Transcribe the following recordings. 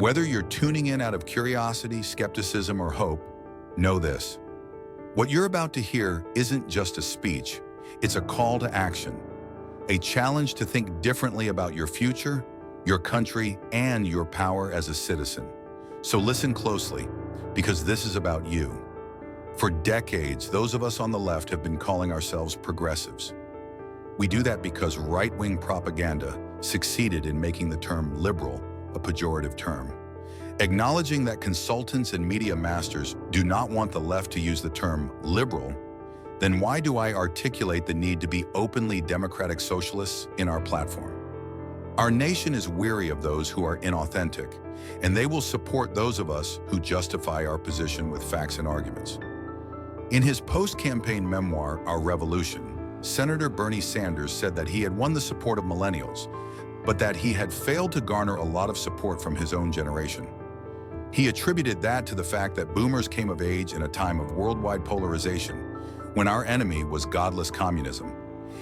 Whether you're tuning in out of curiosity, skepticism, or hope, know this. What you're about to hear isn't just a speech, it's a call to action, a challenge to think differently about your future, your country, and your power as a citizen. So listen closely, because this is about you. For decades, those of us on the left have been calling ourselves progressives. We do that because right-wing propaganda succeeded in making the term liberal a pejorative term. Acknowledging that consultants and media masters do not want the left to use the term liberal, then why do I articulate the need to be openly democratic socialists in our platform? Our nation is weary of those who are inauthentic, and they will support those of us who justify our position with facts and arguments. In his post-campaign memoir, Our Revolution, Senator Bernie Sanders said that he had won the support of millennials, but that he had failed to garner a lot of support from his own generation. He attributed that to the fact that boomers came of age in a time of worldwide polarization, when our enemy was godless communism.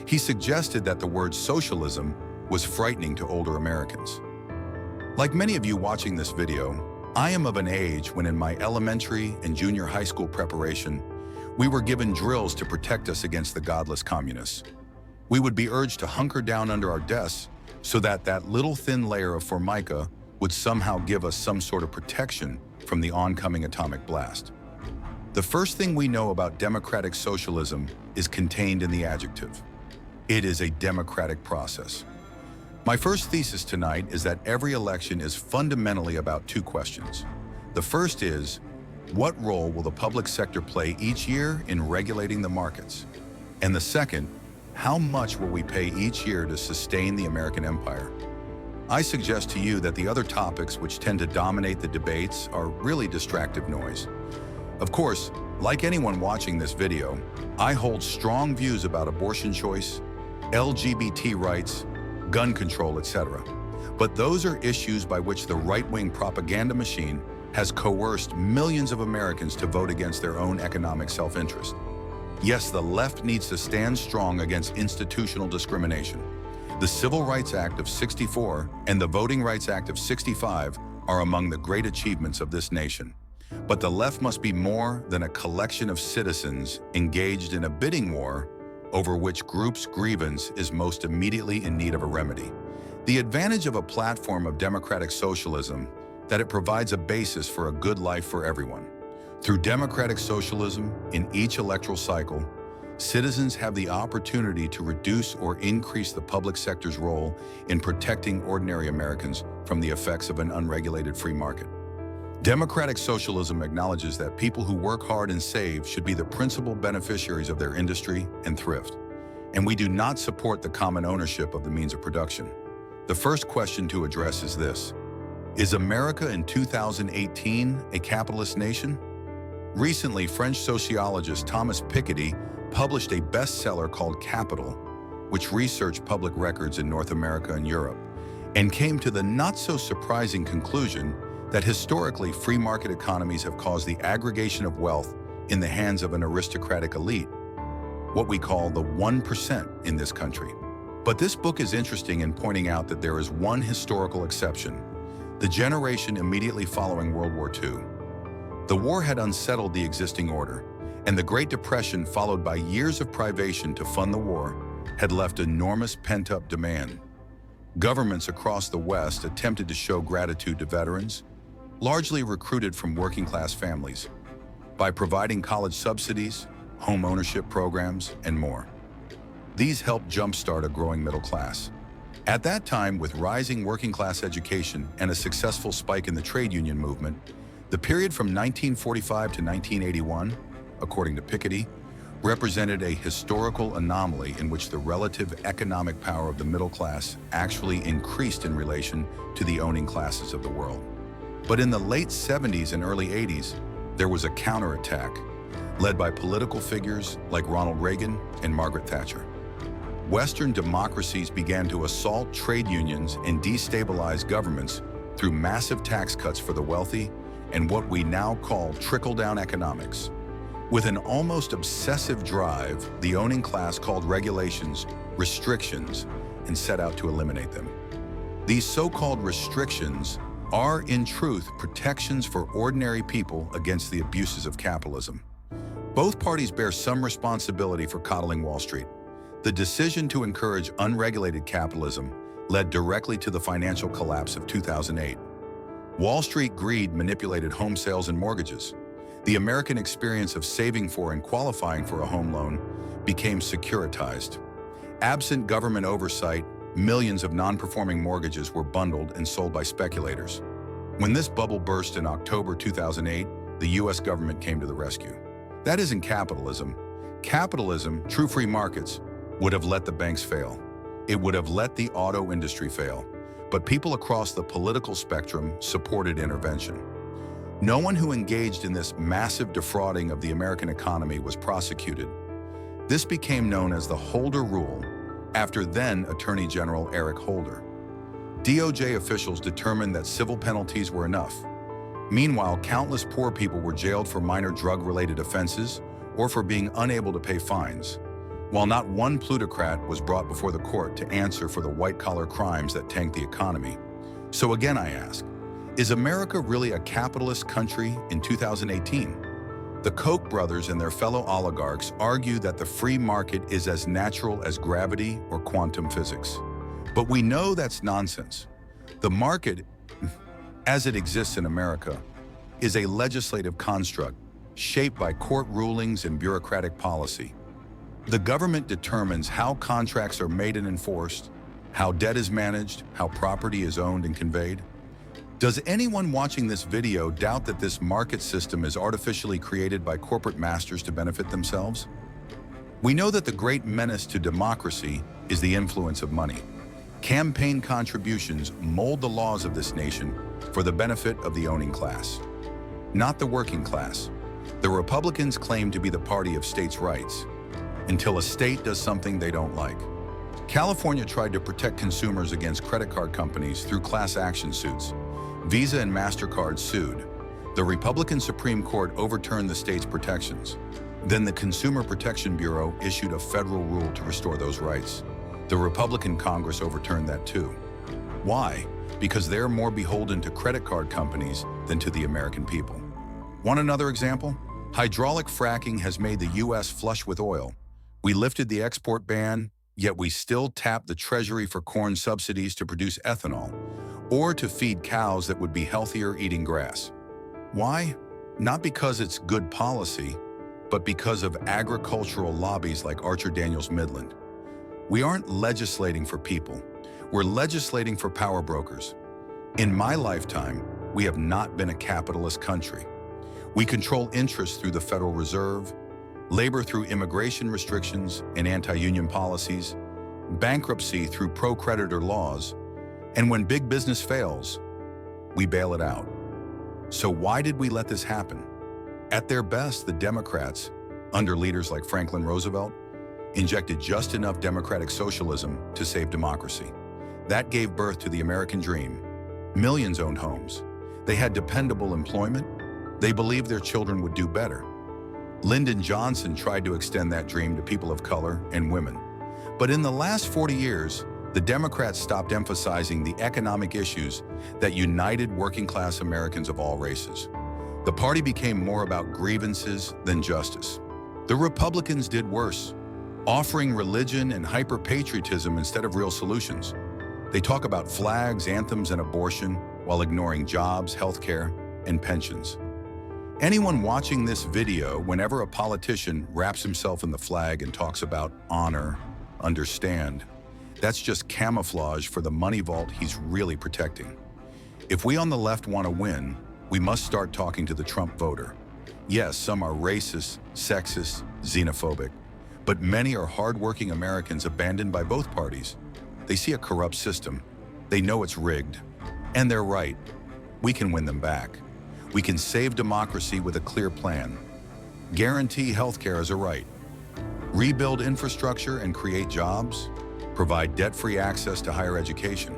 He suggested that the word socialism was frightening to older Americans. Like many of you watching this video, I am of an age when in my elementary and junior high school preparation, we were given drills to protect us against the godless communists. We would be urged to hunker down under our desks so that that little thin layer of formica would somehow give us some sort of protection from the oncoming atomic blast. The first thing we know about democratic socialism is contained in the adjective. It is a democratic process. My first thesis tonight is that every election is fundamentally about two questions. The first is, what role will the public sector play each year in regulating the markets? And the second, how much will we pay each year to sustain the American empire? I suggest to you that the other topics which tend to dominate the debates are really distractive noise. Of course, like anyone watching this video, I hold strong views about abortion choice, LGBT rights, gun control, etc. But those are issues by which the right-wing propaganda machine has coerced millions of Americans to vote against their own economic self-interest. Yes, the left needs to stand strong against institutional discrimination. The Civil Rights Act of '64 and the Voting Rights Act of '65 are among the great achievements of this nation. But the left must be more than a collection of citizens engaged in a bidding war over which group's grievance is most immediately in need of a remedy. The advantage of a platform of democratic socialism that it provides a basis for a good life for everyone. Through democratic socialism, in each electoral cycle, citizens have the opportunity to reduce or increase the public sector's role in protecting ordinary Americans from the effects of an unregulated free market. Democratic socialism acknowledges that people who work hard and save should be the principal beneficiaries of their industry and thrift, and we do not support the common ownership of the means of production. The first question to address is this: is America in 2018 a capitalist nation? Recently, French sociologist Thomas Piketty published a bestseller called Capital, which researched public records in North America and Europe, and came to the not-so-surprising conclusion that historically free market economies have caused the aggregation of wealth in the hands of an aristocratic elite, what we call the 1% in this country. But this book is interesting in pointing out that there is one historical exception: the generation immediately following World War II. The war had unsettled the existing order, and the Great Depression, followed by years of privation to fund the war, had left enormous pent-up demand. Governments across the West attempted to show gratitude to veterans, largely recruited from working-class families, by providing college subsidies, home ownership programs, and more. These helped jumpstart a growing middle class. At that time, with rising working-class education and a successful spike in the trade union movement, the period from 1945 to 1981, according to Piketty, represented a historical anomaly in which the relative economic power of the middle class actually increased in relation to the owning classes of the world. But in the late 70s and early 80s, there was a counterattack, led by political figures like Ronald Reagan and Margaret Thatcher. Western democracies began to assault trade unions and destabilize governments through massive tax cuts for the wealthy and what we now call trickle-down economics. With an almost obsessive drive, the owning class called regulations restrictions and set out to eliminate them. These so-called restrictions are, in truth, protections for ordinary people against the abuses of capitalism. Both parties bear some responsibility for coddling Wall Street. The decision to encourage unregulated capitalism led directly to the financial collapse of 2008. Wall Street greed manipulated home sales and mortgages. The American experience of saving for and qualifying for a home loan became securitized. Absent government oversight, millions of non-performing mortgages were bundled and sold by speculators. When this bubble burst in October 2008, the US government came to the rescue. That isn't capitalism. Capitalism, true free markets, would have let the banks fail. It would have let the auto industry fail. But people across the political spectrum supported intervention. No one who engaged in this massive defrauding of the American economy was prosecuted. This became known as the Holder Rule, after then Attorney General Eric Holder. DOJ officials determined that civil penalties were enough. Meanwhile, countless poor people were jailed for minor drug-related offenses or for being unable to pay fines, while not one plutocrat was brought before the court to answer for the white-collar crimes that tanked the economy. So again, I ask, is America really a capitalist country in 2018? The Koch brothers and their fellow oligarchs argue that the free market is as natural as gravity or quantum physics. But we know that's nonsense. The market, as it exists in America, is a legislative construct shaped by court rulings and bureaucratic policy. The government determines how contracts are made and enforced, how debt is managed, how property is owned and conveyed. Does anyone watching this video doubt that this market system is artificially created by corporate masters to benefit themselves? We know that the great menace to democracy is the influence of money. Campaign contributions mold the laws of this nation for the benefit of the owning class, not the working class. The Republicans claim to be the party of states' rights until a state does something they don't like. California tried to protect consumers against credit card companies through class action suits. Visa and MasterCard sued. The Republican Supreme Court overturned the state's protections. Then the Consumer Protection Bureau issued a federal rule to restore those rights. The Republican Congress overturned that too. Why? Because they're more beholden to credit card companies than to the American people. Want another example? Hydraulic fracking has made the U.S. flush with oil. We lifted the export ban, yet we still tap the Treasury for corn subsidies to produce ethanol, or to feed cows that would be healthier eating grass. Why? Not because it's good policy, but because of agricultural lobbies like Archer Daniels Midland. We aren't legislating for people. We're legislating for power brokers. In my lifetime, we have not been a capitalist country. We control interests through the Federal Reserve, labor through immigration restrictions and anti-union policies, bankruptcy through pro-creditor laws, and when big business fails, we bail it out. So why did we let this happen? At their best, the Democrats, under leaders like Franklin Roosevelt, injected just enough democratic socialism to save democracy. That gave birth to the American dream. Millions owned homes. They had dependable employment. They believed their children would do better. Lyndon Johnson tried to extend that dream to people of color and women. But in the last 40 years, the Democrats stopped emphasizing the economic issues that united working-class Americans of all races. The party became more about grievances than justice. The Republicans did worse, offering religion and hyper-patriotism instead of real solutions. They talk about flags, anthems, and abortion while ignoring jobs, healthcare, and pensions. Anyone watching this video, whenever a politician wraps himself in the flag and talks about honor, understand, that's just camouflage for the money vault he's really protecting. If we on the left want to win, we must start talking to the Trump voter. Yes, some are racist, sexist, xenophobic, but many are hardworking Americans abandoned by both parties. They see a corrupt system. They know it's rigged. And they're right. We can win them back. We can save democracy with a clear plan. Guarantee healthcare as a right. Rebuild infrastructure and create jobs. Provide debt-free access to higher education.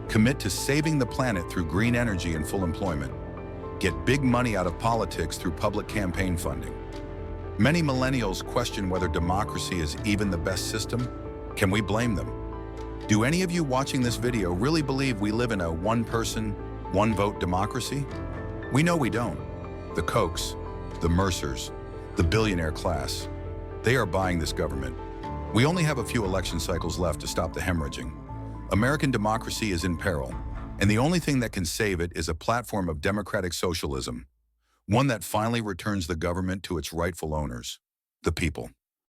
Commit to saving the planet through green energy and full employment. Get big money out of politics through public campaign funding. Many millennials question whether democracy is even the best system. Can we blame them? Do any of you watching this video really believe we live in a one-person, One-vote democracy? We know we don't. The Kochs, the Mercers, the billionaire class, they are buying this government. We only have a few election cycles left to stop the hemorrhaging. American democracy is in peril, and the only thing that can save it is a platform of democratic socialism, one that finally returns the government to its rightful owners, the people.